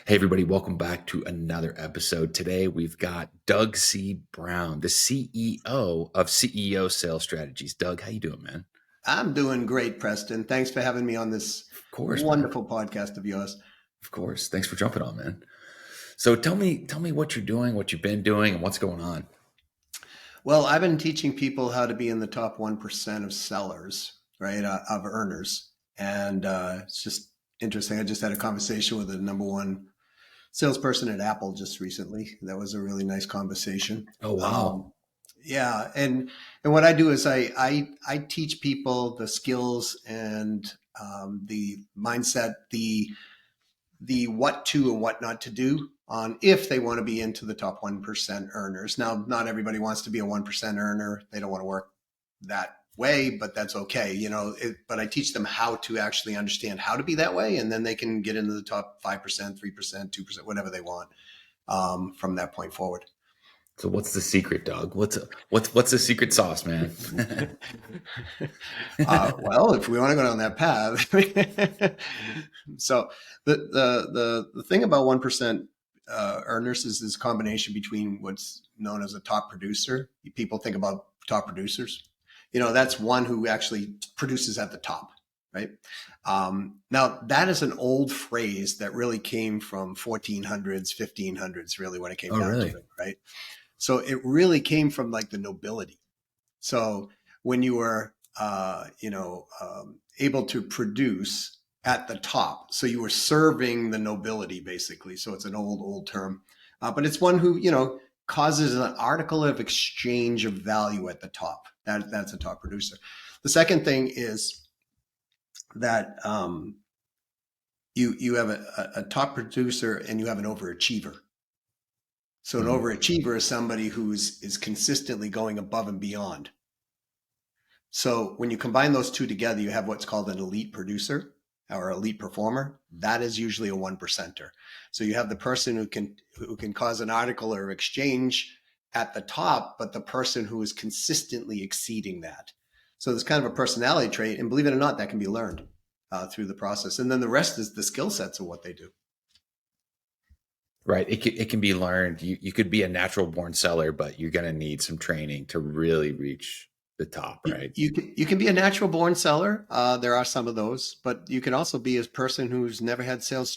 Hey, everybody, welcome back to another episode. Today, we've got Doug C. Brown, the CEO of CEO Sales Strategies. Doug, how you doing, man? I'm doing great, Preston. Thanks for having me on this Of course, man. wonderful podcast of yours. Of course. Thanks for jumping on, man. So tell me what you're doing, what you've been doing, and what's going on. Well, I've been teaching people how to be in the top 1% of sellers, right, of earners. And it's just interesting. I just had a conversation with the number one salesperson at Apple just recently. That was a really nice conversation. Oh, Um, wow. yeah, and what I do is I teach people the skills and the mindset, the what to and what not to do on if they want to be into the top 1% earners. Now, not everybody wants to be a 1% earner. They don't want to work that way, but that's okay. But I teach them how to actually understand how to be that way. And then they can get into the top 5%, 3%, 2%, whatever they want from that point forward. So what's the secret, Doug? What's the secret sauce, man? Well, if we want to go down that path, so the thing about 1% earners is this combination between what's known as a top producer. People think about top producers. That's one who actually produces at the top, right? Now, that is an old phrase that really came from 1400s, 1500s, really, when it came Oh, down really? to it, right? So it really came from like the nobility. So when you were, able to produce at the top, so you were serving the nobility basically. So it's an old term, but it's one who causes an article of exchange of value at the top. That's a top producer. The second thing is that you have a top producer and you have an overachiever. So an Hmm. overachiever is somebody who is consistently going above and beyond. So when you combine those two together, you have what's called an elite producer or elite performer. That is usually a 1%er. So you have the person who can cause an article or exchange at the top, but the person who is consistently exceeding that. So there's kind of a personality trait, and believe it or not, that can be learned through the process. And then the rest is the skill sets of what they do. Right. It can be learned. You could be a natural born seller, but you're going to need some training to really reach the top, right? You can be a natural born seller. There are some of those, but you can also be a person who's never had sales,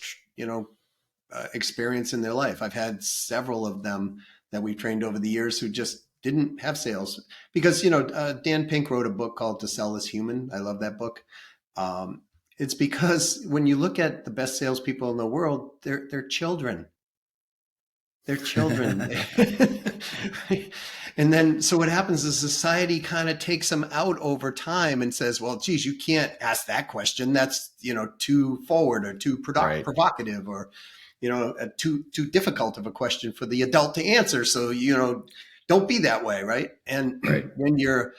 experience in their life. I've had several of them that we've trained over the years who just didn't have sales because Dan Pink wrote a book called "To Sell Is Human." I love that book. It's because when you look at the best salespeople in the world, they're children. They're children. And then, so what happens is society kind of takes them out over time and says, well, geez, you can't ask that question. That's, too forward or too Right. provocative or, too difficult of a question for the adult to answer. So, don't be that way. Right. And Right. when you're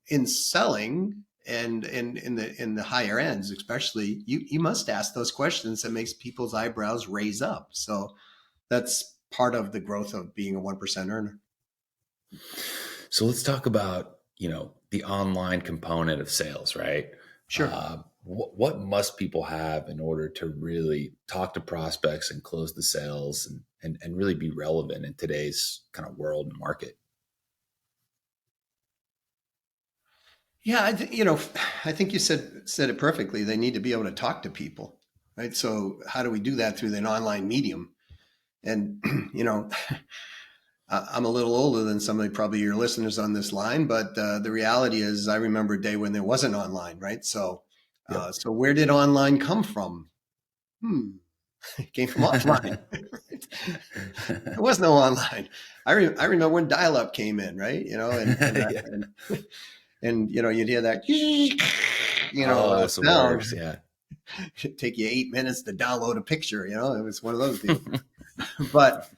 in selling, and in the higher ends, especially, you must ask those questions that makes people's eyebrows raise up. So that's part of the growth of being a 1% earner. So let's talk about, the online component of sales, right? Sure. What must people have in order to really talk to prospects and close the sales and really be relevant in today's kind of world and market? Yeah, I think you said it perfectly. They need to be able to talk to people, right? So how do we do that through an online medium? And I'm a little older than some of probably your listeners on this line, but the reality is, I remember a day when there wasn't online, right? So, Yep. so where did online come from? It came from offline. There was no online. I remember when dial-up came in, right? Yeah. And you'd hear that, Oh, it's the sound. worst. Yeah. It'd take you 8 minutes to download a picture. It was one of those deals. But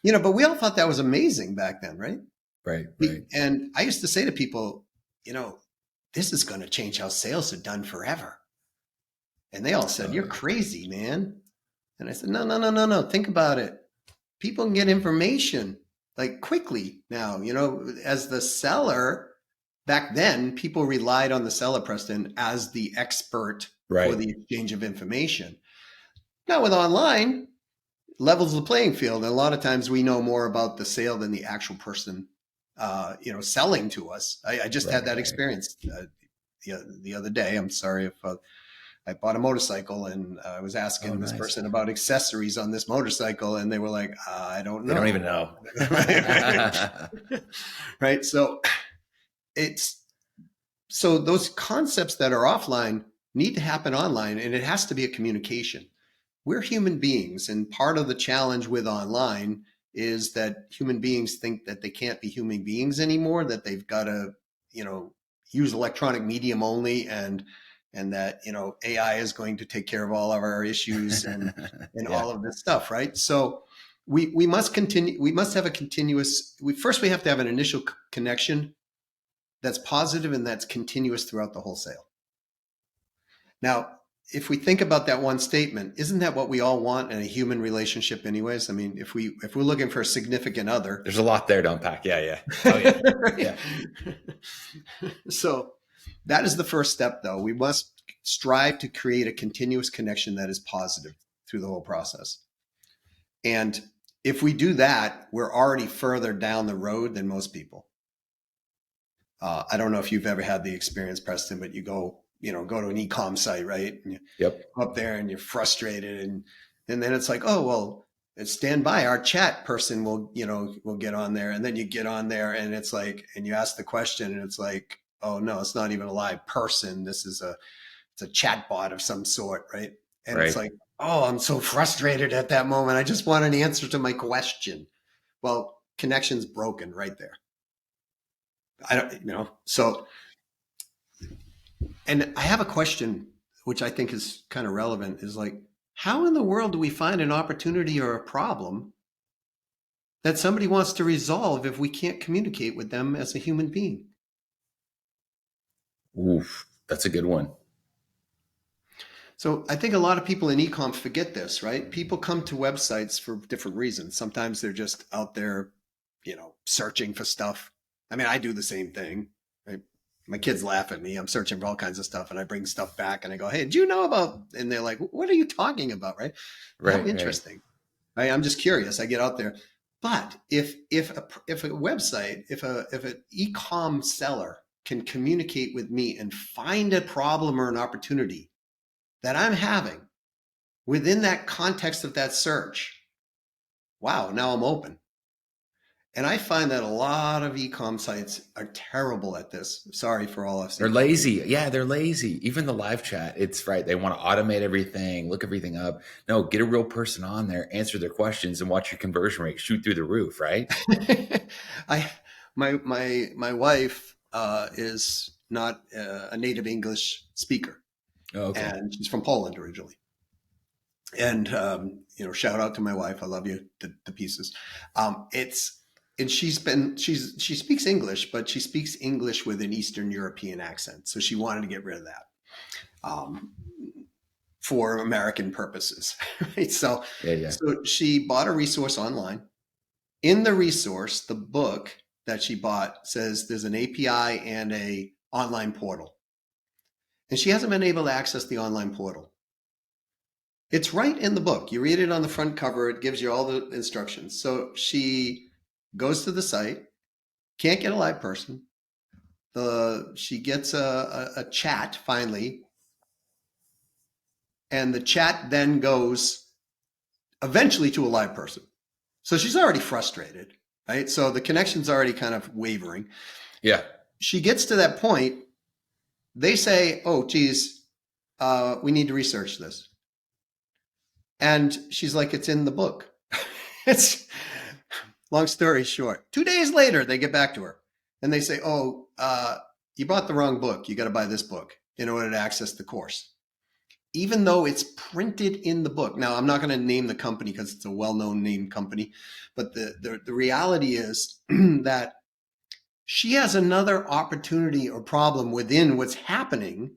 but we all thought that was amazing back then, right? Right. Right. And I used to say to people, this is going to change how sales are done forever. And they all said, Oh, "You're yeah. crazy, man." And I said, "No, no, no, no, no. Think about it. People can get information like quickly now. As the seller, back then, people relied on the seller, Preston, as the expert for Right. the exchange of information. Now with online, levels the playing field. And a lot of times we know more about the sale than the actual person, selling to us. I just had that Right. experience the other day. I'm sorry if I bought a motorcycle and I was Oh, asking this nice. person about accessories on this motorcycle, and they were like, I don't They don't know. even know. Right. So it's so those concepts that are offline need to happen online, and it has to be a communication. We're human beings, and part of the challenge with online is that human beings think that they can't be human beings anymore, that they've got to, use electronic medium only, and that AI is going to take care of all of our issues and Yeah. all of this stuff, right? So we must continue. We must have a continuous. We have to have an initial connection that's positive and that's continuous throughout the whole sale. Now, if we think about that one statement, isn't that what we all want in a human relationship anyways? I mean, if we're looking for a significant other. There's a lot there to unpack. Yeah. Yeah. Oh, yeah. Yeah. So that is the first step though. We must strive to create a continuous connection that is positive through the whole process. And if we do that, we're already further down the road than most people. I don't know if you've ever had the experience, Preston, but you go to an e-com site, right? And you Yep. go up there and you're frustrated, and then it's like, oh well, stand by. Our chat person will get on there, and then you get on there, and it's like, and you ask the question, and it's like, oh no, it's not even a live person. It's a chat bot of some sort, right? And it's Right. like, oh, I'm so frustrated at that moment. I just want an answer to my question. Well, connection's broken right there. I don't, so, and I have a question, which I think is kind of relevant, is like, how in the world do we find an opportunity or a problem that somebody wants to resolve if we can't communicate with them as a human being? Oof. That's a good one. So I think a lot of people in ecom forget this, right? People come to websites for different reasons. Sometimes they're just out there, searching for stuff. I mean, I do the same thing. Right? My kids laugh at me. I'm searching for all kinds of stuff, and I bring stuff back, and I go, "Hey, do you know about?" And they're like, "What are you talking about?" Right? How Right. Right. interesting. Right? I'm just curious. I get out there. But if a website, if an ecom seller can communicate with me and find a problem or an opportunity that I'm having within that context of that search, wow, now I'm open. And I find that a lot of e-com sites are terrible at this. Sorry for all us They're e-com people. lazy. Yeah, they're lazy. Even the live chat, it's right. They want to automate everything, look everything up. No, get a real person on there, answer their questions, and watch your conversion rate shoot through the roof, right? I my wife is not a native English speaker, Oh, okay. and she's from Poland originally. And shout out to my wife. I love you to pieces. It's and she speaks English, but she speaks English with an Eastern European accent. So she wanted to get rid of that um, for American purposes. Right? Yeah, yeah. So she bought a resource online. In the resource, the book that she bought says there's an API and a online portal, and she hasn't been able to access the online portal. It's right in the book. You read it on the front cover. It gives you all the instructions. So she goes to the site, can't get a live person. She gets a chat finally, and the chat then goes eventually to a live person. So she's already frustrated, right? So the connection's already kind of wavering. Yeah. She gets to that point. They say, "Oh, geez, we need to research this." And she's like, "It's in the book." It's long story short. 2 days later, they get back to her and they say, "Oh, you bought the wrong book. You got to buy this book in order to access the course." Even though it's printed in the book. Now, I'm not going to name the company because it's a well-known name company, but the reality is that she has another opportunity or problem within what's happening,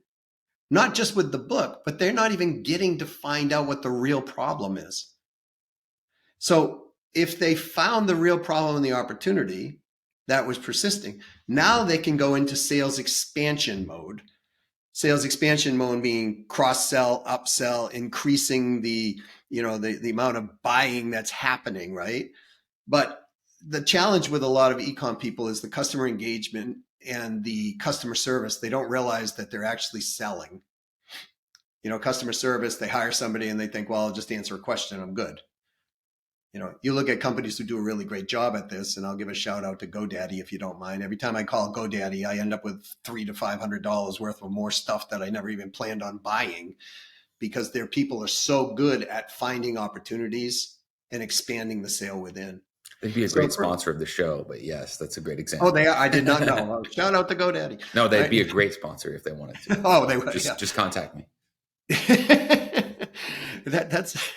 not just with the book, but they're not even getting to find out what the real problem is. So if they found the real problem and the opportunity that was persisting, now they can go into sales expansion mode. Sales expansion mode being cross-sell, upsell, increasing the amount of buying that's happening, right? But the challenge with a lot of e-com people is the customer engagement and the customer service. They don't realize that they're actually selling. Customer service, they hire somebody and they think, well, I'll just answer a question, I'm good. You look at companies who do a really great job at this, and I'll give a shout out to GoDaddy if you don't mind. Every time I call GoDaddy, I end up with $300 to $500 worth of more stuff that I never even planned on buying, because their people are so good at finding opportunities and expanding the sale within. They'd be a great sponsor of the show, but yes, that's a great example. Oh, they are? I did not know. Shout out to GoDaddy. No, they'd be a great sponsor if they wanted to. Oh, they would. Just contact me. That's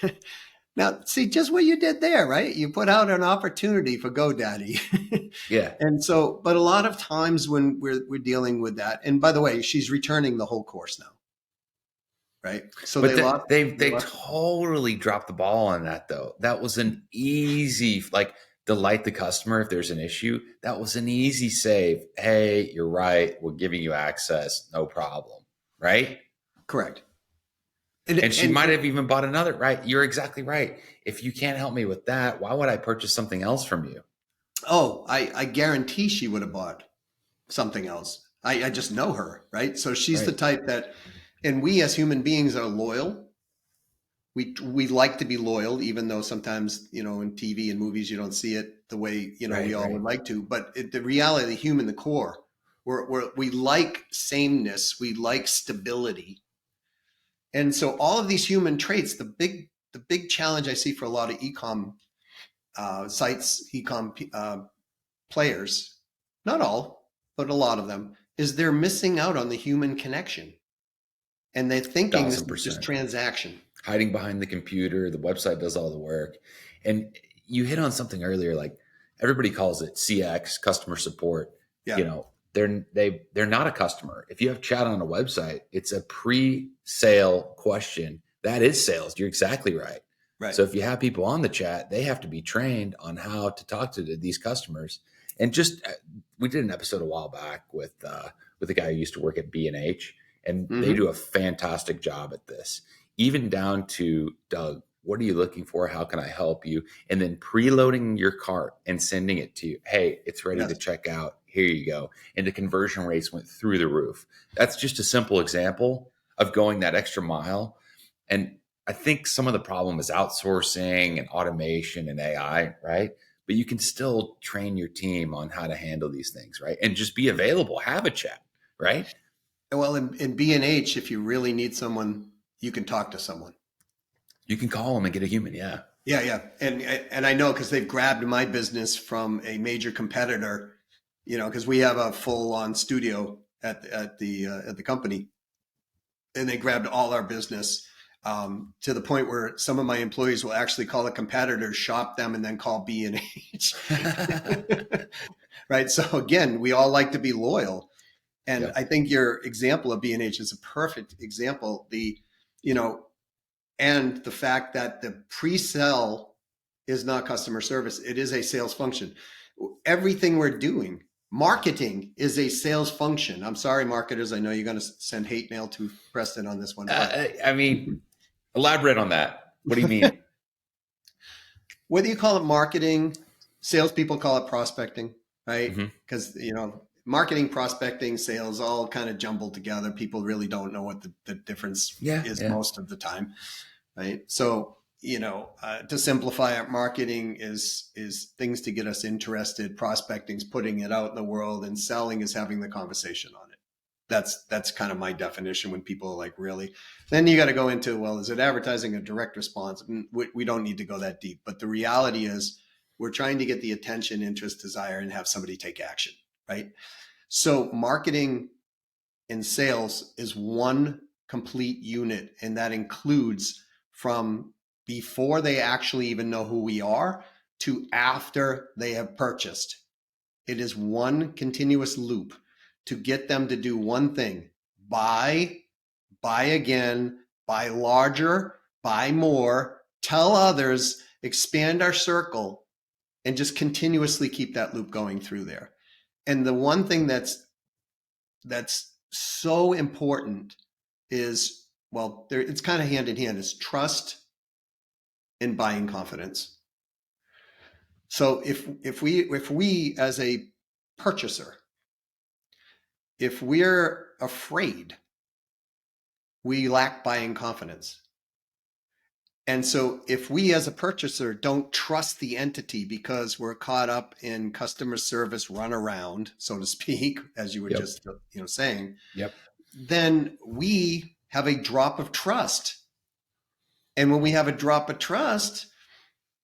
now, see, just what you did there, right? You put out an opportunity for GoDaddy. Yeah. And so, but a lot of times when we're dealing with that, and by the way, she's returning the whole course now, right? So they totally dropped the ball on that, though. That was an easy, like, delight the customer if there's an issue. That was an easy save. Hey, you're right. We're giving you access. No problem. Right? Correct. And she might have even bought another, right? You're exactly right. If you can't help me with that, why would I purchase something else from you? Oh, I guarantee she would have bought something else. I just know her, right? So she's the type that, and we as human beings are loyal. We like to be loyal, even though sometimes, in TV and movies, you don't see it the way, we all would like to. But the reality, the human, the core, we like sameness. We like stability. And so all of these human traits, the big challenge I see for a lot of e-com sites, e-com players, not all, but a lot of them, is they're missing out on the human connection. And they're thinking this is just transaction. Hiding behind the computer, the website does all the work. And you hit on something earlier, like everybody calls it CX, customer support. Yeah. They're not a customer. If you have chat on a website, it's a pre-sale question. That is sales. You're exactly right. Right. So if you have people on the chat, they have to be trained on how to talk to these customers. And we did an episode a while back with a guy who used to work at B&H, and they do a fantastic job at this. Even down to, Doug, what are you looking for? How can I help you? And then preloading your cart and sending it to you. Hey, it's ready to check out. Here you go. And the conversion rates went through the roof. That's just a simple example of going that extra mile. And I think some of the problem is outsourcing and automation and AI, right? But you can still train your team on how to handle these things, right? And just be available, have a chat, right? Well, in B&H, if you really need someone, you can talk to someone. You can call them and get a human, yeah. Yeah. And I know because they've grabbed my business from a major competitor, because we have a full-on studio at the company, and they grabbed all our business to the point where some of my employees will actually call the competitors, shop them, and then call B&H. Right. So again, we all like to be loyal. And I think your example of B&H is a perfect example. And the fact that the pre-sell is not customer service. It is a sales function. Everything we're doing, marketing is a sales function. I'm sorry, marketers. I know you're going to send hate mail to Preston on this one. Elaborate on that. What do you mean? Whether you call it marketing, salespeople call it prospecting, right? Because, marketing, prospecting, sales, all kind of jumbled together. People really don't know what the difference is most of the time, right? So, to simplify it, marketing is things to get us interested. Prospecting is putting it out in the world, and selling is having the conversation on it. That's kind of my definition when people are like, really? Then you got to go into, well, is it advertising or direct response? We don't need to go that deep. But the reality is we're trying to get the attention, interest, desire, and have somebody take action, right? So marketing and sales is one complete unit, and that includes from before they actually even know who we are to after they have purchased. It is one continuous loop to get them to do one thing: buy again, buy larger, buy more, tell others, expand our circle, and just continuously keep that loop going through there. And the one thing that's so important is, well, it's kind of hand in hand, is trust and buying confidence. So if we as a purchaser, if we're afraid, we lack buying confidence. And so if we as a purchaser don't trust the entity because we're caught up in customer service runaround, so to speak, as you were just saying, then we have a drop of trust. And when we have a drop of trust,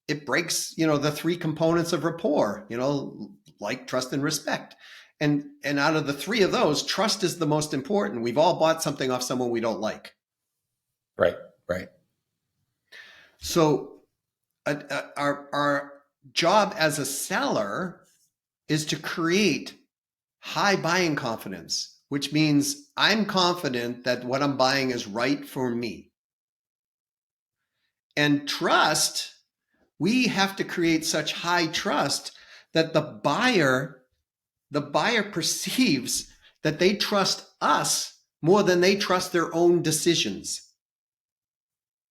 it breaks, the three components of rapport, like trust and respect. And out of the three of those, trust is the most important. We've all bought something off someone we don't like. Right. So our job as a seller is to create high buying confidence, which means I'm confident that what I'm buying is right for me. And trust, we have to create such high trust that the buyer perceives that they trust us more than they trust their own decisions.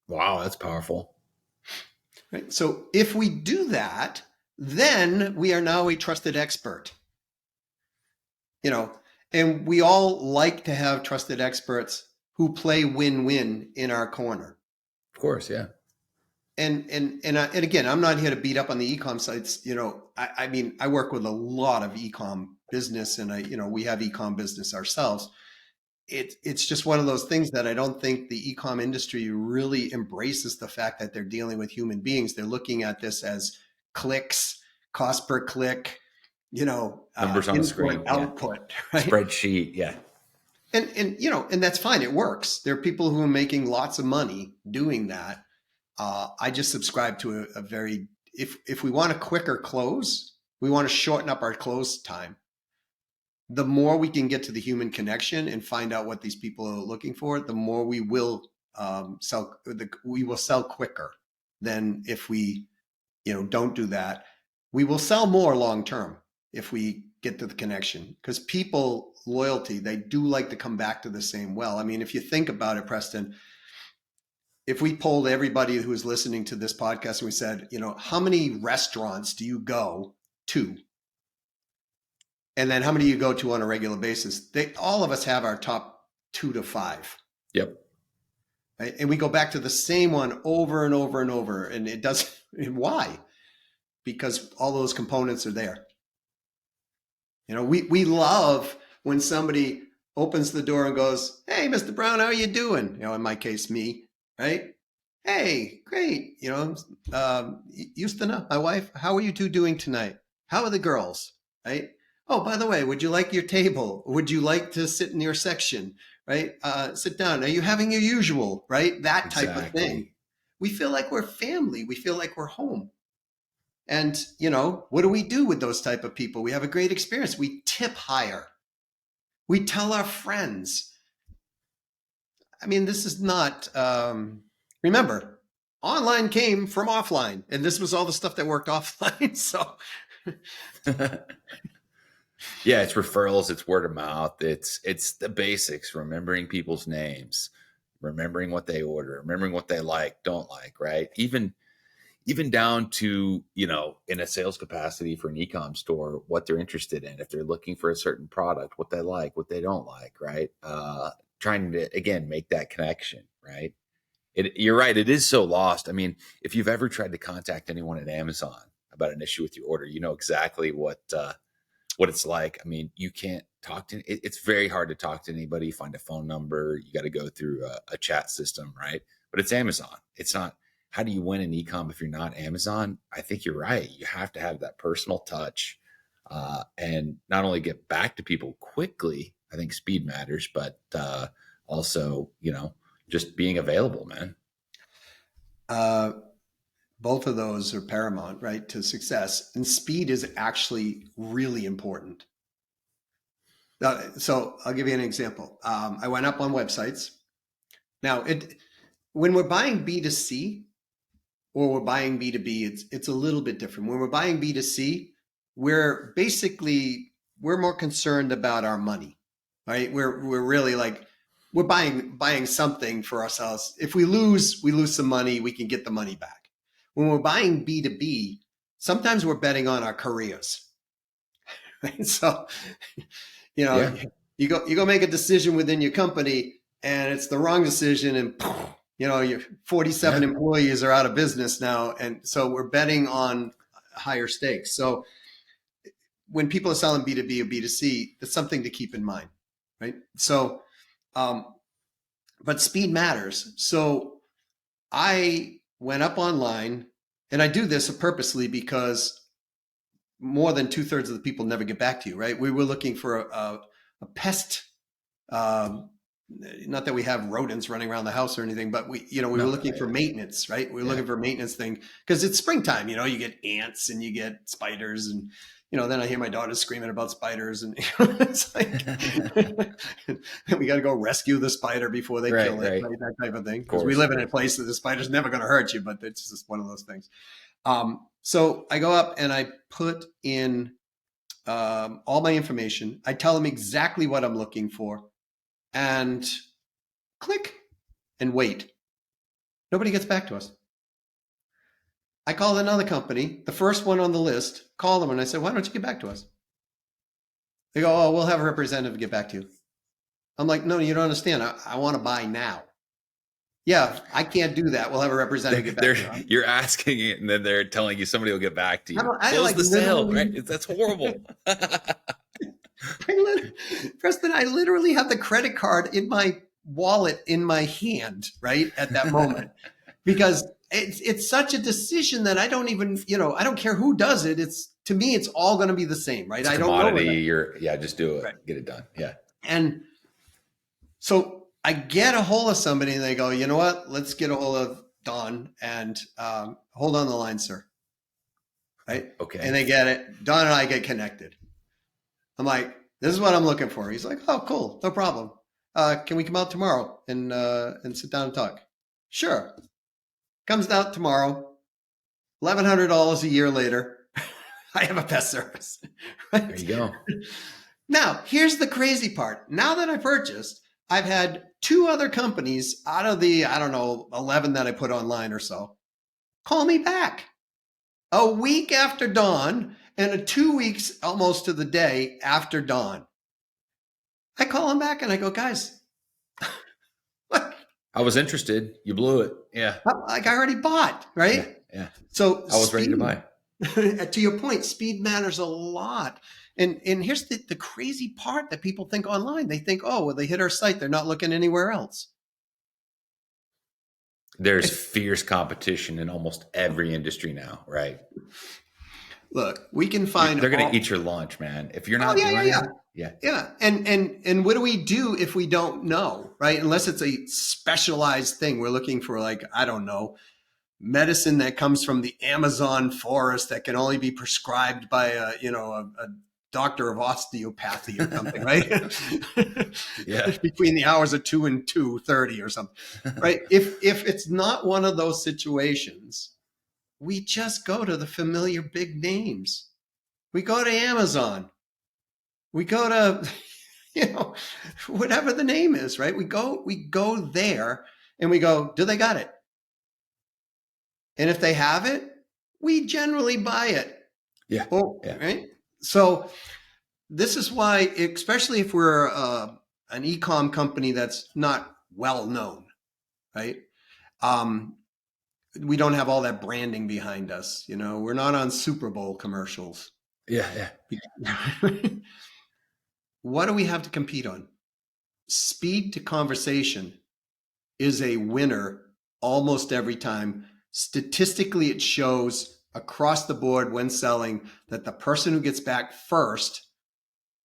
Wow, that's powerful. Right? So if we do that, then we are now a trusted expert. And we all like to have trusted experts who play win-win in our corner. Of course, yeah. And again, I'm not here to beat up on the e-com sites. I work with a lot of e-com business, and we have e-com business ourselves. It's just one of those things that I don't think the e-com industry really embraces the fact that they're dealing with human beings. They're looking at this as clicks, cost per click, numbers on the screen, output, right? Spreadsheet, yeah. And that's fine. It works. There are people who are making lots of money doing that. I just subscribe to a very, if we want a quicker close, we want to shorten up our close time. The more we can get to the human connection and find out what these people are looking for, the more we will sell. We will sell quicker than if we, don't do that. We will sell more long term if we get to the connection, because people loyalty, they do like to come back to the same well. I mean, if you think about it, Preston, if we polled everybody who is listening to this podcast and we said, how many restaurants do you go to? And then how many you go to on a regular basis? All of us have our top 2 to 5. Yep. Right? And we go back to the same one over and over and over. And it doesn't, why? Because all those components are there. We love when somebody opens the door and goes, "Hey, Mr. Brown, how are you doing?" In my case, me, right? "Hey, great. Justina, my wife, how are you two doing tonight? How are the girls?" Right? "Oh, by the way, would you like your table? Would you like to sit in your section?" Right? "Sit down. Are you having your usual?" Right? That type of thing. We feel like we're family. We feel like we're home. And, what do we do with those type of people? We have a great experience. We tip higher. We tell our friends. I mean, this is not, remember, online came from offline, and this was all the stuff that worked offline. So yeah, it's referrals, it's word of mouth, it's the basics, remembering people's names, remembering what they order, remembering what they like, don't like, right? Even down to, in a sales capacity for an e-com store, what they're interested in, if they're looking for a certain product, what they like, what they don't like, right? Trying to, again, make that connection, right? You're right. It is so lost. I mean, if you've ever tried to contact anyone at Amazon about an issue with your order, you know exactly what it's like. I mean, you can't talk to, it's very hard to talk to anybody, find a phone number. You got to go through a chat system, right? But it's Amazon. It's not, how do you win an e-com if you're not Amazon? I think you're right. You have to have that personal touch and not only get back to people quickly. I think speed matters, but also, just being available, man. Both of those are paramount, right, to success. And speed is actually really important. So I'll give you an example. I went up on websites. Now, when we're buying B2C, or we're buying B2B, it's a little bit different. When we're buying B2C, we're more concerned about our money. right? We're really like, we're buying something for ourselves. If we lose some money, we can get the money back. When we're buying B2B, sometimes we're betting on our careers. Right? So, Yeah. you go make a decision within your company and it's the wrong decision, and your 47 employees are out of business now. And so we're betting on higher stakes. So when people are selling B2B or B2C, that's something to keep in mind, right? So, but speed matters. So I went up online, and I do this purposely because more than 2/3 of the people never get back to you, right? We were looking for a pest, not that we have rodents running around the house or anything, but we were looking for maintenance, right? We were looking for a maintenance thing because it's springtime, you get ants and you get spiders, and then I hear my daughter screaming about spiders, and it's like, we got to go rescue the spider before they kill it, right? That type of thing. Because we live in a place that the spider's never going to hurt you, but it's just one of those things. So I go up and I put in all my information. I tell them exactly what I'm looking for, and click and wait. Nobody gets back to us. I called another company, the first one on the list, called them, and I said, why don't you get back to us? They go, oh, we'll have a representative get back to you. I'm like, no, you don't understand. I want to buy now. Yeah, I can't do that. We'll have a representative get back to you. You're asking it, and then they're telling you somebody will get back to you. I like the sale, right? That's horrible. Preston, I literally have the credit card in my wallet in my hand, right, at that moment, because it's such a decision that I don't even, I don't care who does it. To me, it's all going to be the same, right? I don't know. Just do it. Right. Get it done. Yeah. And so I get a hold of somebody and they go, you know what? Let's get a hold of Don and hold on the line, sir. Right? Okay. And they get it. Don and I get connected. I'm like, this is what I'm looking for. He's like, oh, cool. No problem. Can we come out tomorrow and sit down and talk? Sure. Comes out tomorrow. $1,100 a year later, I have a pest service. Right? There you go. Now, here's the crazy part. Now that I purchased, I've had 2 other companies out of the, 11 that I put online or so, call me back a week after dawn and 2 weeks almost to the day after dawn. I call them back and I go, guys, I was interested. You blew it. Yeah. Like I already bought, right? Yeah. So I was ready to buy. To your point, speed matters a lot. And here's the crazy part that people think online. They think, oh, well, they hit our site. They're not looking anywhere else. There's fierce competition in almost every industry now, right? Look, we can find. They're going to eat your lunch, man. If you're not doing it. Yeah. And what do we do if we don't know, right? Unless it's a specialized thing. We're looking for, like, I don't know, medicine that comes from the Amazon forest that can only be prescribed by a doctor of osteopathy or something, right? Yeah. Between the hours of 2 and 2:30 or something, right? If it's not one of those situations, we just go to the familiar big names. We go to Amazon. We go to, whatever the name is, right? We go there and we go, do they got it? And if they have it, we generally buy it. Yeah. Right. So this is why, especially if we're an e-com company that's not well known, right? We don't have all that branding behind us. We're not on Super Bowl commercials. Yeah. What do we have to compete on? Speed to conversation is a winner almost every time. Statistically, it shows across the board when selling that the person who gets back first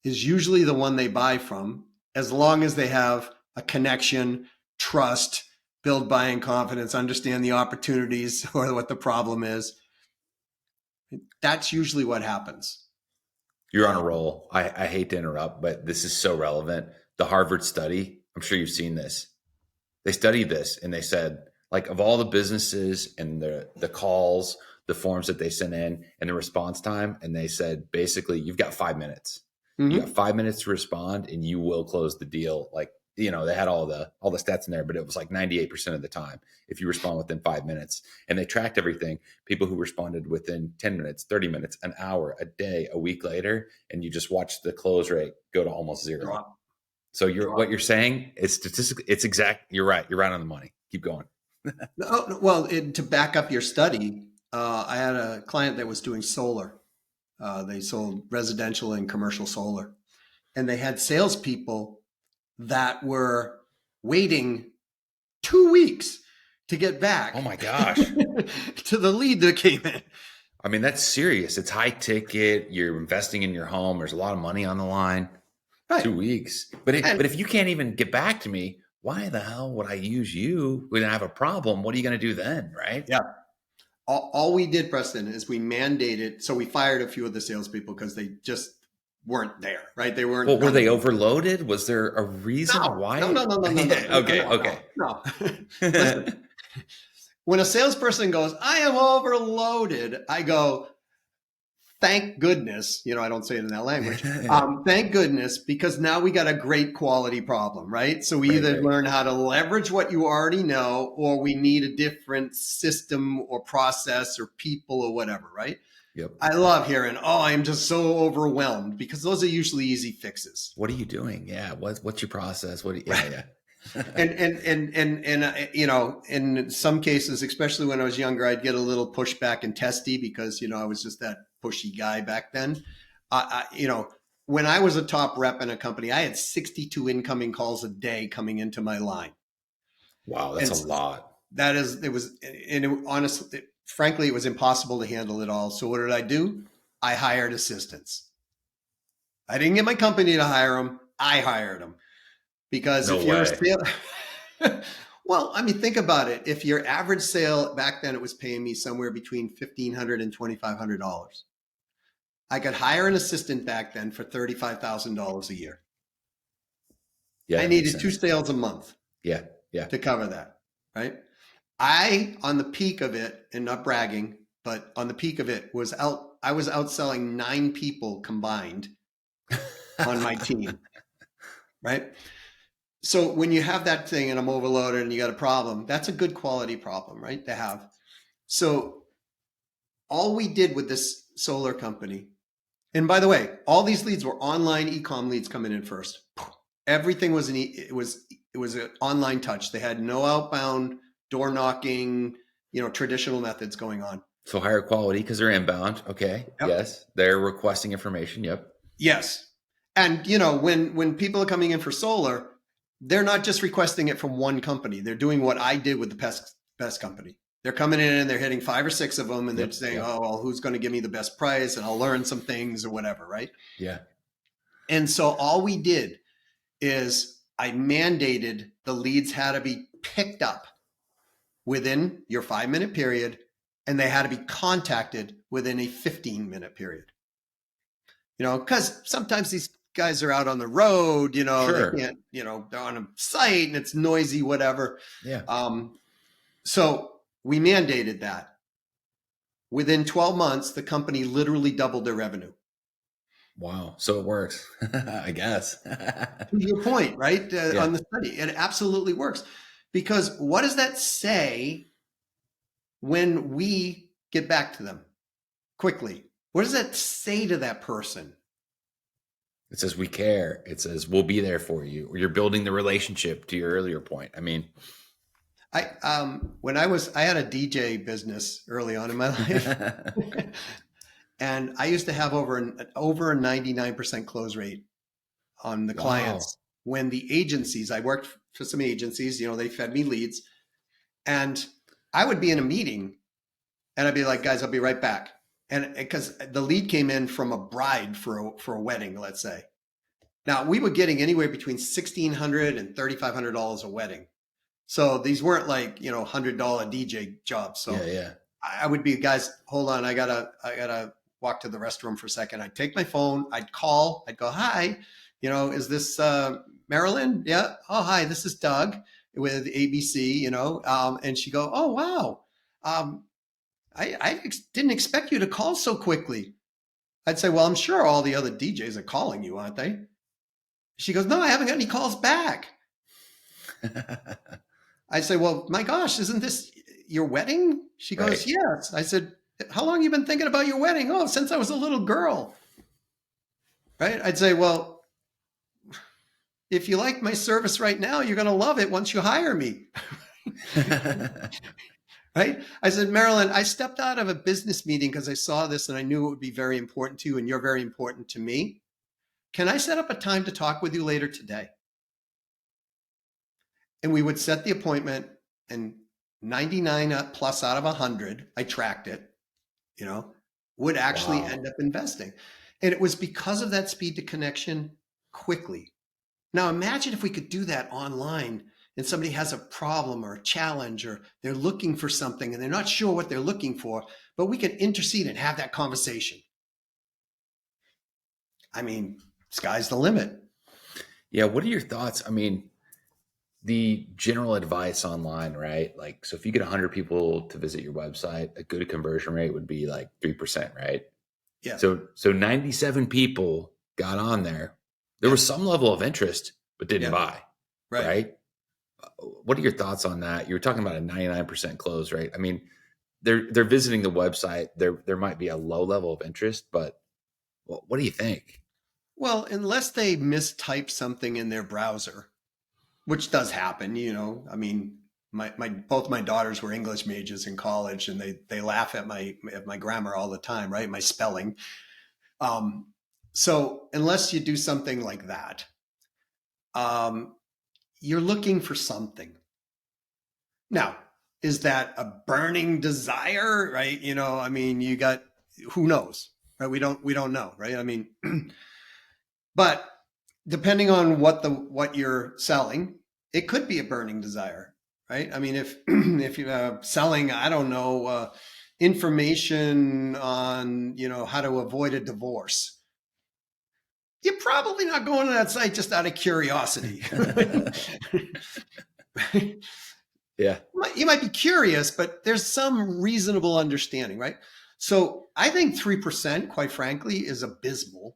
is usually the one they buy from, as long as they have a connection, trust, build buying confidence, understand the opportunities or what the problem is. That's usually what happens. You're on a roll. I hate to interrupt, but this is so relevant. The Harvard study, I'm sure you've seen this. They studied this and they said, like, of all the businesses and the calls, the forms that they sent in and the response time, and they said, basically, you've got 5 minutes. You got 5 minutes to respond and you will close the deal. Like, they had all the stats in there, but it was like 98% of the time if you respond within 5 minutes. And they tracked everything. People who responded within 10 minutes, 30 minutes, an hour, a day, a week later, and you just watch the close rate go to almost zero. Drop. So what you're saying is statistically, it's exact. You're right. You're right on the money. Keep going. Well, to back up your study, I had a client that was doing solar. They sold residential and commercial solar, and they had salespeople that were waiting 2 weeks to get back. Oh my gosh. To the lead that came in. I mean, that's serious. It's high ticket. You're investing in your home. There's a lot of money on the line. Right. 2 weeks. But if you can't even get back to me, why the hell would I use you when I have a problem? What are you going to do then? Right. Yeah. All we did, Preston, is we mandated. So we fired a few of the salespeople because they just weren't there. Right. They weren't. Well, were they overloaded? Was there a reason why? No. Okay. No. Listen, when a salesperson goes, I am overloaded, I go, thank goodness, I don't say it in that language. Thank goodness, because now we got a great quality problem, right? So we either learn how to leverage what you already know, or we need a different system or process or people or whatever, right? Yep. I love hearing, I'm just so overwhelmed, because those are usually easy fixes. What are you doing? Yeah. What's your process? Yeah. and in some cases, especially when I was younger, I'd get a little pushback and testy because, I was just that pushy guy back then. When I was a top rep in a company, I had 62 incoming calls a day coming into my line. Wow. That's a lot. Honestly, frankly, it was impossible to handle it all. So what did I do? I hired assistants. I didn't get my company to hire them. I hired them. Because if you're a sale, well, I mean, think about it. If your average sale back then, it was paying me somewhere between $1,500 and $2,500. I could hire an assistant back then for $35,000 a year. Yeah, I needed 2 sales a month. Yeah. To cover that, right? On the peak of it, and not bragging, but on the peak of it I was outselling 9 people combined on my team, right? So when you have that thing and I'm overloaded and you got a problem, that's a good quality problem, right, to have. So all we did with this solar company, and by the way, all these leads were online e-com leads coming in first. Everything was it was an online touch. They had no outbound door knocking, traditional methods going on. So higher quality because they're inbound. Okay. Yep. Yes. They're requesting information. Yep. Yes. And when people are coming in for solar, they're not just requesting it from one company. They're doing what I did with the best company. They're coming in and they're hitting 5 or 6 of them, and they're saying, "Oh, well, who's going to give me the best price?" And I'll learn some things or whatever, right? Yeah. And so all we did is I mandated the leads had to be picked up within your 5-minute period, and they had to be contacted within a 15-minute period. Because sometimes these guys are out on the road, Sure. They can't, they're on a site and it's noisy, whatever. Yeah. So we mandated that. Within 12 months, the company literally doubled their revenue. Wow. So it works, I guess. To your point, right? On the study, it absolutely works. Because what does that say when we get back to them quickly? What does that say to that person? It says we care. It says we'll be there for you. Or you're building the relationship, to your earlier point. I mean, I had a DJ business early on in my life, and I used to have over a 99% close rate on the clients. When the agencies, I worked for some agencies, they fed me leads, and I would be in a meeting and I'd be like, guys, I'll be right back. And because the lead came in from a bride for a wedding, let's say. Now we were getting anywhere between $1,600 and $3,500 a wedding. So these weren't like, $100 DJ jobs. So yeah. I would be, guys, hold on. I gotta walk to the restroom for a second. I'd take my phone, I'd call, I'd go, hi, is this Marilyn? Yeah. Oh, hi, this is Doug with ABC, and she go, oh, wow. I didn't expect you to call so quickly. I'd say, well, I'm sure all the other DJs are calling you, aren't they? She goes, no, I haven't got any calls back. I say, well, my gosh, isn't this your wedding? She goes, Right. yes. I said, how long have you been thinking about your wedding? Oh, since I was a little girl. Right? I'd say, well, if you like my service right now, you're going to love it once you hire me. Right? I said, Marilyn, I stepped out of a business meeting because I saw this and I knew it would be very important to you and you're very important to me. Can I set up a time to talk with you later today? And we would set the appointment, and 99 plus out of 100, I tracked it, would actually end up investing. And it was because of that speed to connection quickly. Now imagine if we could do that online and somebody has a problem or a challenge or they're looking for something and they're not sure what they're looking for, but we can intercede and have that conversation. I mean, sky's the limit. Yeah. What are your thoughts? I mean, the general advice online, right? Like, so if you get 100 people to visit your website, a good conversion rate would be like 3%, right? Yeah. So 97 people got on there. There was some level of interest, but didn't buy, right? What are your thoughts on that? You were talking about a 99% close, right? I mean, they're visiting the website. There might be a low level of interest, but what do you think? Well, unless they mistype something in their browser, which does happen, I mean, both my daughters were English majors in college, and they laugh at my grammar all the time, right? My spelling. So unless you do something like that, you're looking for something. Now, is that a burning desire, right? I mean, you got, who knows, right? We don't know, right? I mean, but depending on what you're selling, it could be a burning desire, right? I mean, if you're selling, I don't know, information on, how to avoid a divorce, you're probably not going to that site just out of curiosity. Yeah. You might be curious, but there's some reasonable understanding, right? So I think 3%, quite frankly, is abysmal,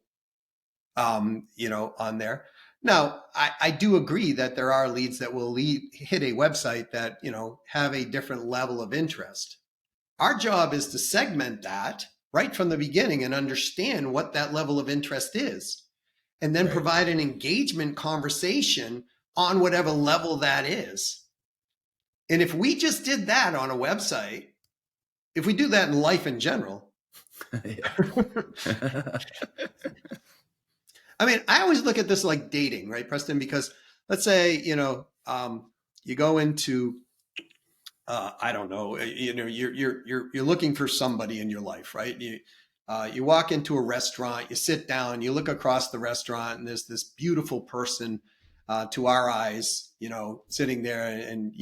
on there. Now, I do agree that there are leads that will hit a website that, have a different level of interest. Our job is to segment that right from the beginning and understand what that level of interest is, and then provide an engagement conversation on whatever level that is. And if we just did that on a website, if we do that in life in general, I mean, I always look at this like dating, right, Preston? Because let's say, you go into, I don't know, you're looking for somebody in your life, right? You walk into a restaurant, you sit down, you look across the restaurant, and there's this beautiful person, to our eyes, sitting there, and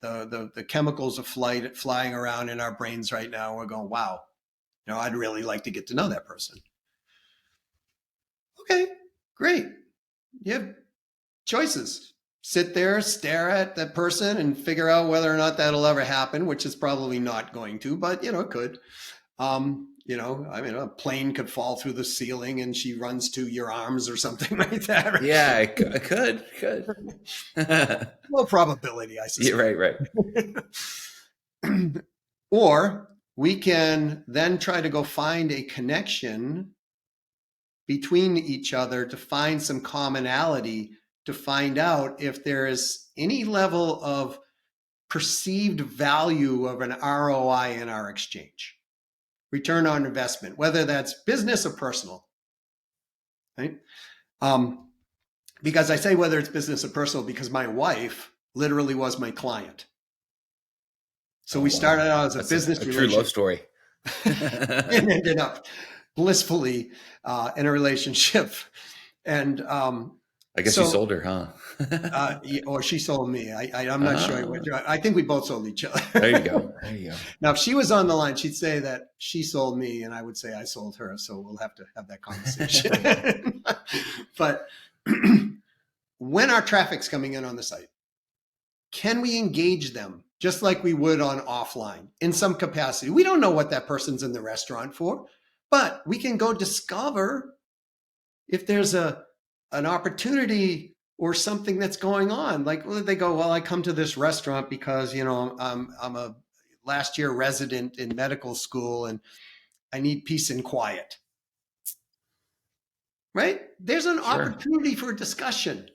the chemicals are flying around in our brains right now. We're going, wow, I'd really like to get to know that person. Okay, great. You have choices. Sit there, stare at that person, and figure out whether or not that'll ever happen, which is probably not going to, but it could. I mean, a plane could fall through the ceiling and she runs to your arms or something like that. Right? Yeah, it could. Low probability, I suspect. Yeah, right. Or we can then try to go find a connection between each other to find some commonality, to find out if there is any level of perceived value of an ROI in our exchange. Return on investment, whether that's business or personal, right? Because I say whether it's business or personal because my wife literally was my client. So we started out as a business relationship. True love story. And ended up blissfully in a relationship. And I guess you sold her, huh? Or she sold me. I'm not sure. I think we both sold each other. There you go. Now, if she was on the line, she'd say that she sold me, and I would say I sold her. So we'll have to have that conversation. But when our traffic's coming in on the site, can we engage them just like we would on offline in some capacity? We don't know what that person's in the restaurant for. But we can go discover if there's an opportunity or something that's going on. Like they go, well, I come to this restaurant because, I'm a last year resident in medical school and I need peace and quiet. Right? There's an opportunity for discussion.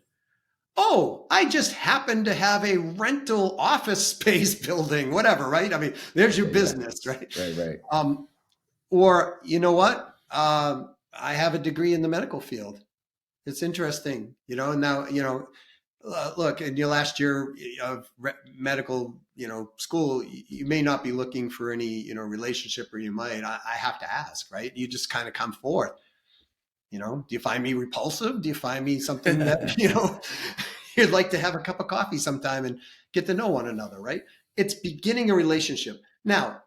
Oh, I just happen to have a rental office space building, whatever, right? I mean, there's your business, right? Right. Or, you know what? I have a degree in the medical field. It's interesting, now, look, in your last year of medical, school, you may not be looking for any, relationship, or you might. I have to ask, right? You just kind of come forth. Do you find me repulsive? Do you find me something that, you'd like to have a cup of coffee sometime and get to know one another, right? It's beginning a relationship. Now,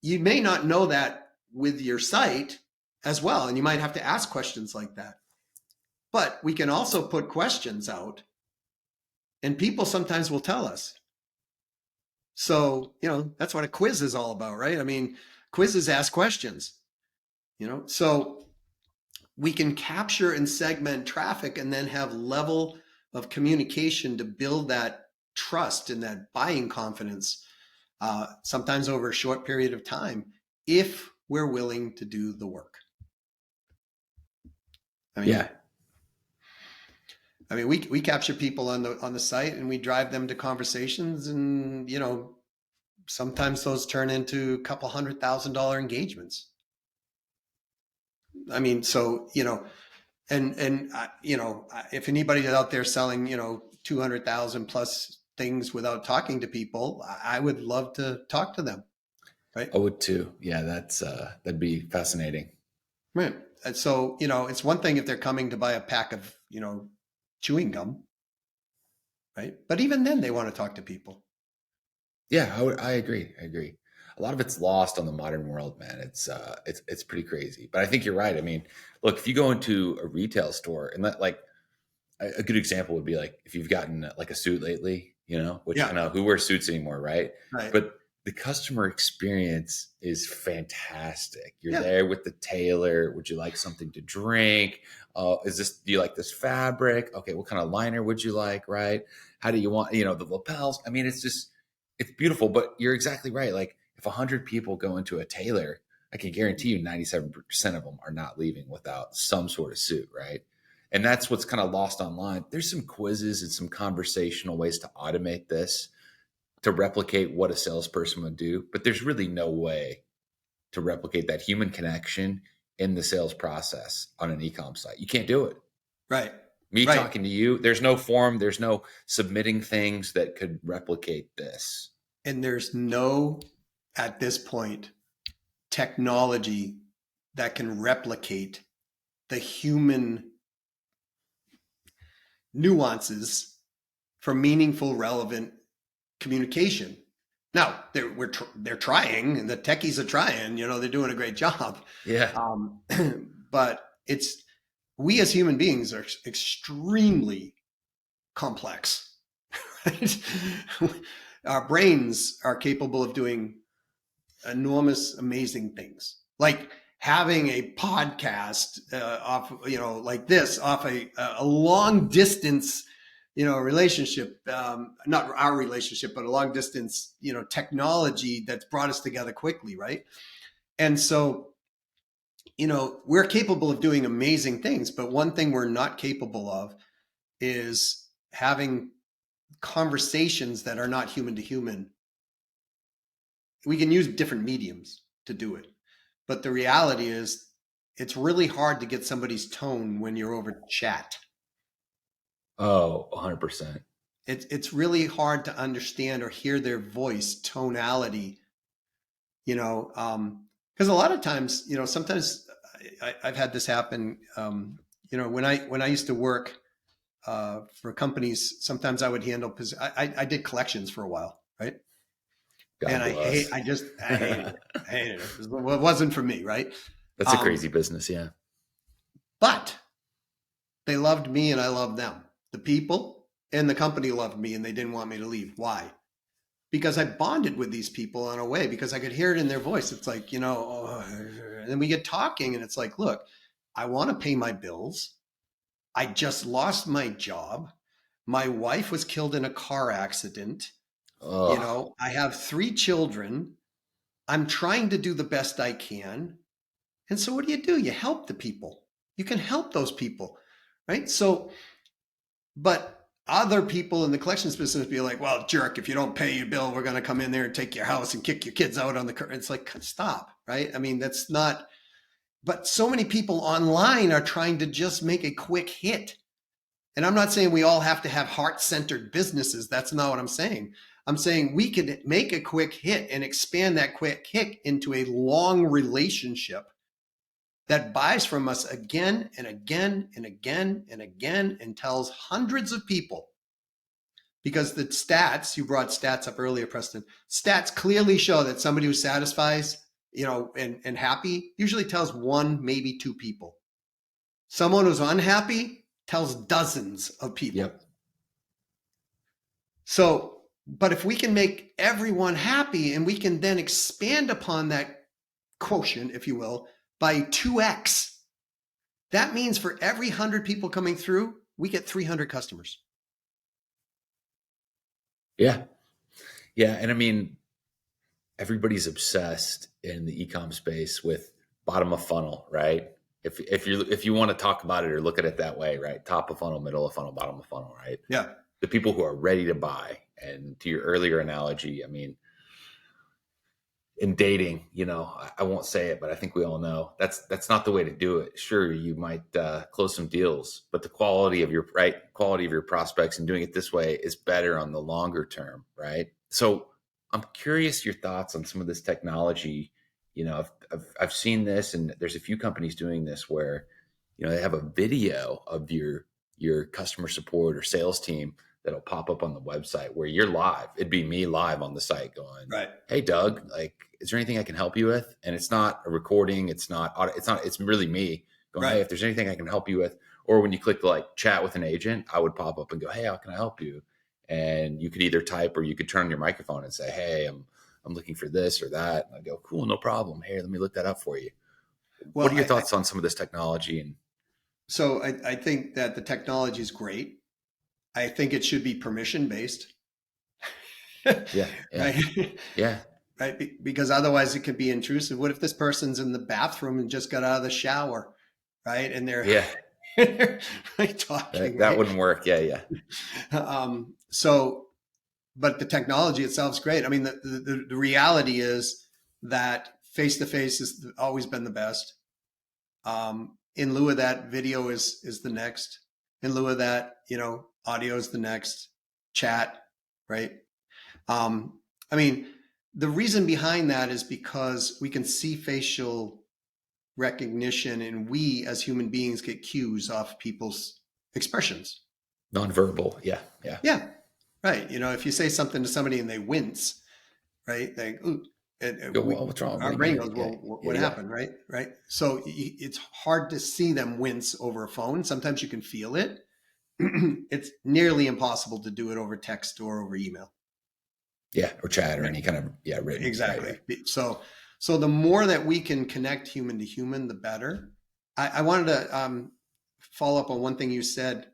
you may not know that with your site as well, and you might have to ask questions like that. But we can also put questions out, and people sometimes will tell us. So, that's what a quiz is all about, right? I mean, quizzes ask questions, so we can capture and segment traffic and then have level of communication to build that trust and that buying confidence, sometimes over a short period of time, if we're willing to do the work. I mean, we capture people on the site and we drive them to conversations, and sometimes those turn into a couple $100,000 engagements. I mean, so and if anybody out there selling 200,000 plus things without talking to people, I would love to talk to them. Right? I would too. Yeah, that'd be fascinating. Right. And so it's one thing if they're coming to buy a pack of chewing gum, right? But even then, they want to talk to people. Yeah, I agree. A lot of it's lost on the modern world, man. It's pretty crazy. But I think you're right. I mean, look, if you go into a retail store, and like a good example would be like if you've gotten like a suit lately, which I know who wears suits anymore, right? Right. But the customer experience is fantastic. You're there with the tailor. Would you like something to drink? Do you like this fabric? Okay, what kind of liner would you like, right? How do you want, the lapels? I mean, it's beautiful, but you're exactly right. Like if 100 people go into a tailor, I can guarantee you 97% of them are not leaving without some sort of suit, right? And that's what's kind of lost online. There's some quizzes and some conversational ways to automate this, to replicate what a salesperson would do, but there's really no way to replicate that human connection in the sales process on an e-com site. You can't do it. Right. Me talking to you, there's no form, there's no submitting things that could replicate this. And there's no, at this point, technology that can replicate the human nuances for meaningful, relevant communication. Now they're trying, and the techies are trying. They're doing a great job. Yeah. But we as human beings are extremely complex. Right? Our brains are capable of doing enormous, amazing things, like having a podcast off, like this, off a long distance. Relationship, not our relationship, but a long distance, technology that's brought us together quickly. Right. And so, we're capable of doing amazing things, but one thing we're not capable of is having conversations that are not human to human. We can use different mediums to do it, but the reality is it's really hard to get somebody's tone when you're over chat. Oh, 100%. It's really hard to understand or hear their voice tonality, because a lot of times, sometimes I've had this happen. When I used to work for companies, sometimes I would handle. I did collections for a while, right? God and bless. I hated it. It wasn't for me, right? That's a crazy business, yeah. But they loved me and I loved them. The people and the company loved me and they didn't want me to leave. Why? Because I bonded with these people in a way, because I could hear it in their voice. It's like, And then we get talking and it's like, look, I want to pay my bills. I just lost my job. My wife was killed in a car accident. Oh, I have 3 children. I'm trying to do the best I can. And so what do? You help the people. You can help those people, right? So, but other people in the collections business be like, well, jerk, if you don't pay your bill, we're going to come in there and take your house and kick your kids out on the curb. It's like, stop, right? I mean, that's not, but so many people online are trying to just make a quick hit. And I'm not saying we all have to have heart-centered businesses. That's not what I'm saying. I'm saying we can make a quick hit and expand that quick hit into a long relationship that buys from us again and again and again and again and tells hundreds of people. Because the stats, you brought stats up earlier, Preston, stats clearly show that somebody who satisfies, and happy usually tells 1, maybe 2 people. Someone who's unhappy tells dozens of people. yep. So, but if we can make everyone happy and we can then expand upon that quotient, if you will, by 2x, that means for every 100 people coming through, we get 300 customers. Yeah. Yeah. And I mean, everybody's obsessed in the e-com space with bottom of funnel, right? If you want to talk about it or look at it that way, right? Top of funnel, middle of funnel, bottom of funnel, right? Yeah. The people who are ready to buy. And to your earlier analogy, I mean, in dating, I won't say it, but I think we all know that's not the way to do it. Sure, you might close some deals, but the quality of your prospects and doing it this way is better on the longer term, right? So I'm curious your thoughts on some of this technology. I've seen this, and there's a few companies doing this where they have a video of your customer support or sales team that'll pop up on the website where you're live. It'd be me live on the site going, Right. "Hey, Doug, is there anything I can help you with?" And it's not a recording. It's really me going, Right. "Hey, if there's anything I can help you with," or when you click chat with an agent, I would pop up and go, "Hey, how can I help you?" And you could either type or you could turn on your microphone and say, "Hey, I'm looking for this or that." And I go, "Cool, no problem. Hey, let me look that up for you." Well, What are your thoughts on some of this technology? And so I think that the technology is great. I think it should be permission based. yeah, Right. yeah. Right. Because otherwise it could be intrusive. What if this person's in the bathroom and just got out of the shower? Right. And they're, Yeah. talking. That Right? wouldn't work. Yeah. But the technology itself is great. I mean, the reality is that face to face has always been the best. In lieu of that, video is the next. In lieu of that, audio is the next. Chat, right? I mean, the reason behind that is because we can see facial recognition, and we as human beings get cues off people's expressions. Nonverbal. Yeah. Yeah, right. If you say something to somebody and they wince, right? Ooh, Go, well, what's wrong? our What do brain you goes, mean? well, what happened, right? Right. So it's hard to see them wince over a phone. Sometimes you can feel it. It's nearly impossible to do it over text or over email. Yeah, or chat or any kind of written. Exactly. Right. So the more that we can connect human to human, the better. I wanted to follow up on one thing you said.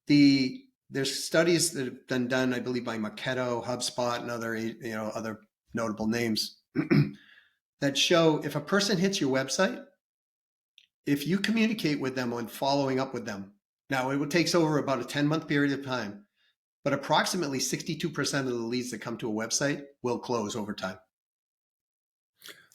There's studies that have been done, I believe, by Marketo, HubSpot, and other notable names that show if a person hits your website, if you communicate with them on following up with them, now it takes over about a 10-month period of time, but approximately 62% of the leads that come to a website will close over time.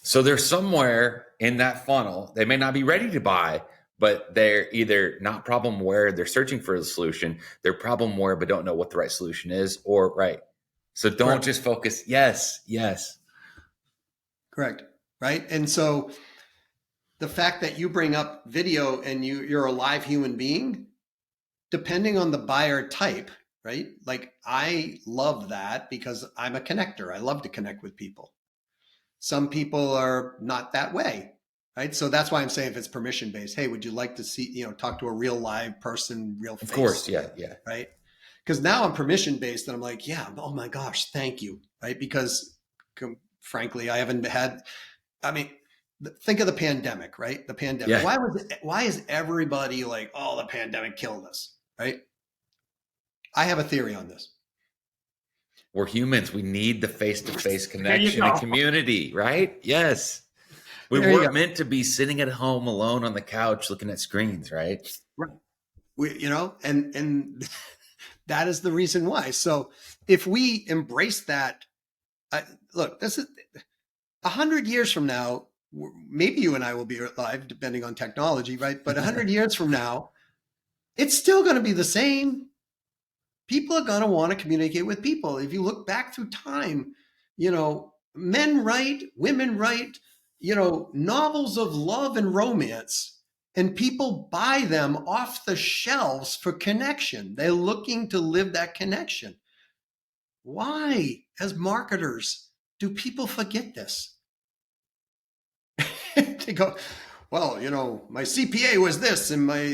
So they're somewhere in that funnel. They may not be ready to buy, but they're either not problem aware, they're searching for a solution, they're problem aware but don't know what the right solution is, or right. So don't just focus. Yes. Correct. Right. And so the fact that you bring up video and you're a live human being, depending on the buyer type, right? Like I love that because I'm a connector. I love to connect with people. Some people are not that way, right? So that's why I'm saying if it's permission based, hey, would you like to see, talk to a real live person, real face? Of course, yeah. Right? Because now I'm permission based and I'm like, yeah, oh my gosh, thank you, right? Because frankly, I haven't had, think of the pandemic, right? The pandemic. Yeah. Why is everybody like, oh, the pandemic killed us, right? I have a theory on this. We're humans. We need the face-to-face There you connection and go. community, right? Yes. We There you weren't go. meant to be sitting at home alone on the couch looking at screens, right? Right. And that is the reason why. So if we embrace that, look, this is 100 years from now, maybe you and I will be alive, depending on technology, right? But 100 years from now, it's still going to be the same. People are going to want to communicate with people. If you look back through time, men write, women write, novels of love and romance, and people buy them off the shelves for connection. They're looking to live that connection. Why, as marketers, do people forget this? They go, well, my CPA was this and my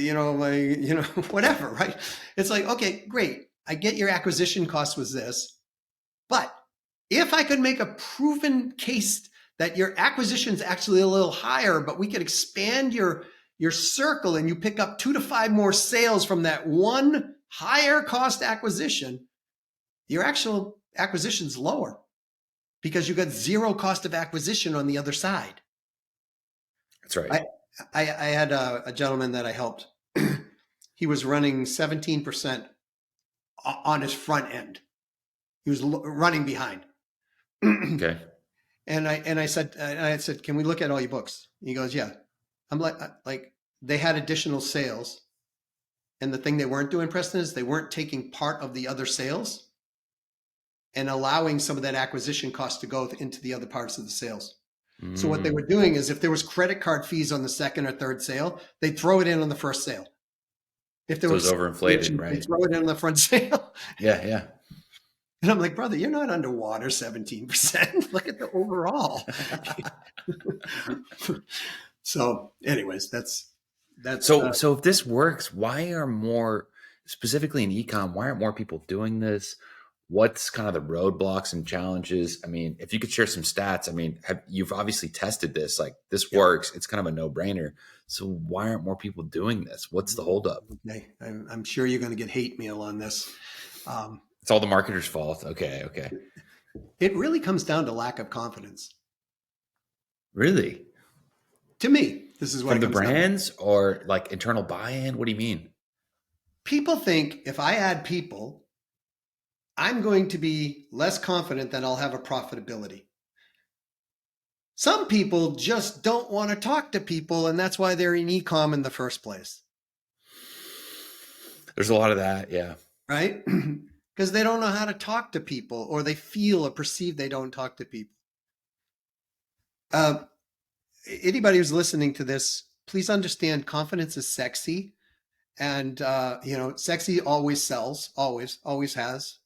whatever, right? It's like, okay, great. I get your acquisition cost was this, but if I could make a proven case that your acquisition is actually a little higher, but we could expand your circle and you pick up 2 to 5 more sales from that one higher cost acquisition, your actual acquisition's lower because you got 0 cost of acquisition on the other side. That's right. I had a gentleman that I helped. He was running 17% on his front end. He was running behind. Okay. And I said, can we look at all your books? He goes, yeah. I'm like they had additional sales. And the thing they weren't doing, Preston, is they weren't taking part of the other sales and allowing some of that acquisition cost to go into the other parts of the sales. So what they were doing is if there was credit card fees on the second or third sale, they'd throw it in on the first sale. If there was overinflated, right? They'd throw it in on the front sale. Yeah, yeah. And I'm like, brother, you're not underwater 17%. Look at the overall. So anyways, that's so if this works, why are more, specifically in e-com, why aren't more people doing this? What's kind of the roadblocks and challenges? I mean, if you could share some stats, I mean, you've obviously tested this, like this works. It's kind of a no-brainer. So why aren't more people doing this? What's the holdup? Okay. I'm sure you're going to get hate mail on this. It's all the marketer's fault. Okay. It really comes down to lack of confidence. Really? To me, this is what from the brands or like internal buy-in? What do you mean? People think if I add people, I'm going to be less confident that I'll have a profitability. Some people just don't want to talk to people, and that's why they're in e-com in the first place. There's a lot of that, yeah. Right? Because they don't know how to talk to people, or they feel or perceive they don't talk to people. Anybody who's listening to this, please understand confidence is sexy. And, sexy always sells, always has.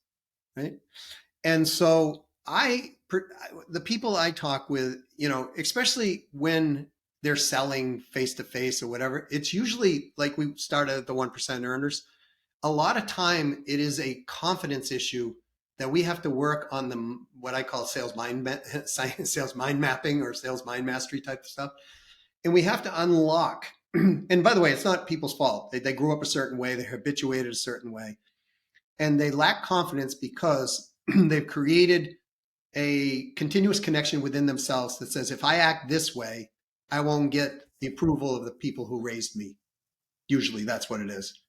Right. And so the people I talk with, especially when they're selling face to face or whatever, it's usually like we started at the 1% earners. A lot of time it is a confidence issue that we have to work on what I call sales mind mapping or sales mind mastery type of stuff. And we have to unlock. And by the way, it's not people's fault. They grew up a certain way. They're habituated a certain way. And they lack confidence because they've created a continuous connection within themselves that says, if I act this way, I won't get the approval of the people who raised me. Usually that's what it is.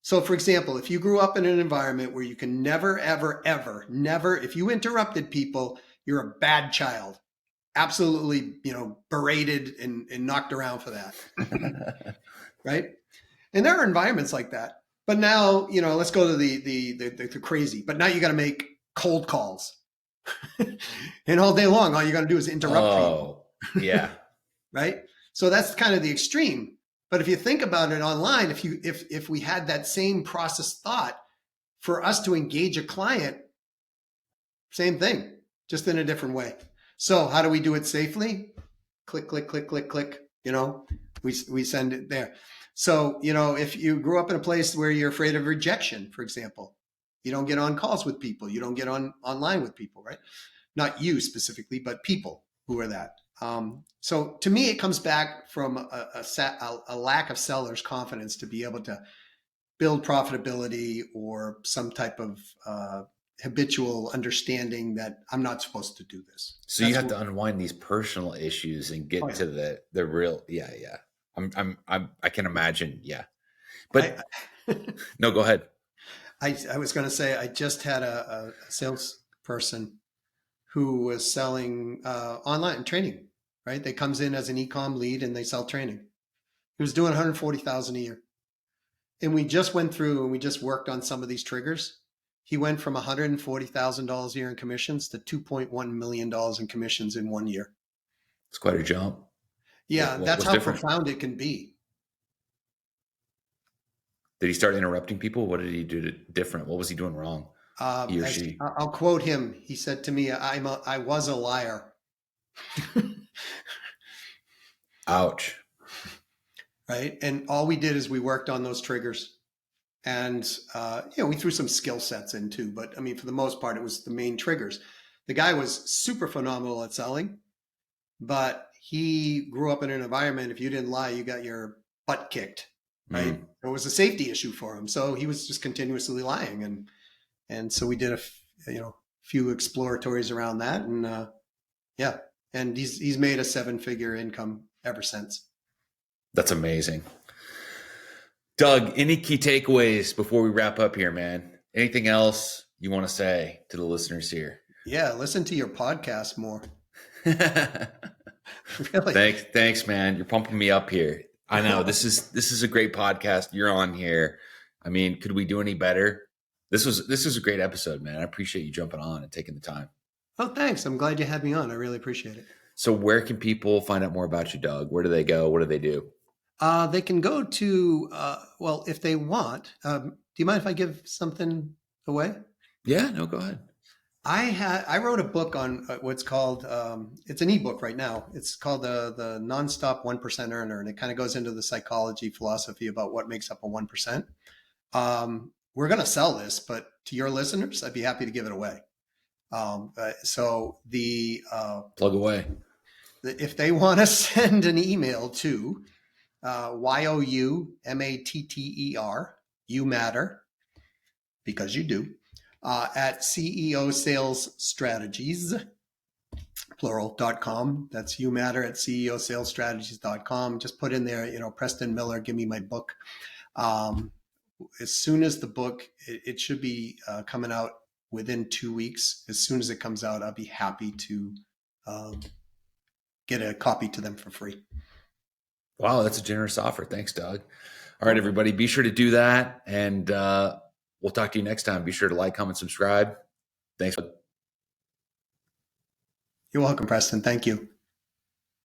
So for example, if you grew up in an environment where you can never, ever, ever, never, if you interrupted people, you're a bad child. Absolutely, berated and knocked around for that. Right? And there are environments like that. But now, let's go to the crazy. But now you got to make cold calls. And all day long, all you got to do is interrupt people. Yeah. Right? So that's kind of the extreme. But if you think about it online, if we had that same process thought for us to engage a client, same thing, just in a different way. So how do we do it safely? Click, click, click, click, click. We send it there. So, if you grew up in a place where you're afraid of rejection, for example, you don't get on calls with people. You don't get online with people, right? Not you specifically, but people who are that. So to me, it comes back from a lack of sellers' confidence to be able to build profitability or some type of habitual understanding that I'm not supposed to do this. So you have to unwind these personal issues and get to the real. Yeah. I can imagine. Yeah. But no, go ahead. I was going to say, I just had a salesperson who was selling online training, right? They comes in as an e-com lead and they sell training. He was doing 140,000 a year. And we just went through and we just worked on some of these triggers. He went from $140,000 a year in commissions to $2.1 million in commissions in 1 year. It's quite a jump. Yeah, that's how profound it can be. Did he start interrupting people? What did he do different? What was he doing wrong? He or she? I'll quote him. He said to me, I was a liar. Ouch. Right. And all we did is we worked on those triggers. And, we threw some skill sets in too. But I mean, for the most part, it was the main triggers. The guy was super phenomenal at selling, but he grew up in an environment. If you didn't lie, you got your butt kicked. Right. It was a safety issue for him. So he was just continuously lying. And so we did a few exploratories around that. And and he's made a 7-figure income ever since. That's amazing. Doug, any key takeaways before we wrap up here, man? Anything else you want to say to the listeners here? Yeah, listen to your podcast more. Really? Thanks, man. You're pumping me up here. I know this is a great podcast. You're on here. I mean, could we do any better? This was a great episode, man. I appreciate you jumping on and taking the time. Oh, thanks. I'm glad you had me on. I really appreciate it. So where can people find out more about you, Doug? Where do they go? What do they do? They can go to, if they want, do you mind if I give something away? Yeah, no, go ahead. I wrote a book on what's called, it's an ebook right now. It's called the Nonstop 1% Earner. And it kind of goes into the psychology philosophy about what makes up a 1%. We're going to sell this, but to your listeners, I'd be happy to give it away. So the plug away. If they want to send an email to YOUMATTER, you matter, because you do, at CEO Sales Strategies, plural.com. That's you matter at CEO Sales Strategies.com. Just put in there, Preston Miller, give me my book. As soon as the book, it should be coming out within 2 weeks. As soon as it comes out, I'll be happy to get a copy to them for free. Wow, that's a generous offer. Thanks, Doug. All right, everybody, be sure to do that. And we'll talk to you next time. Be sure to like, comment, subscribe. Thanks. You're welcome, Preston. Thank you.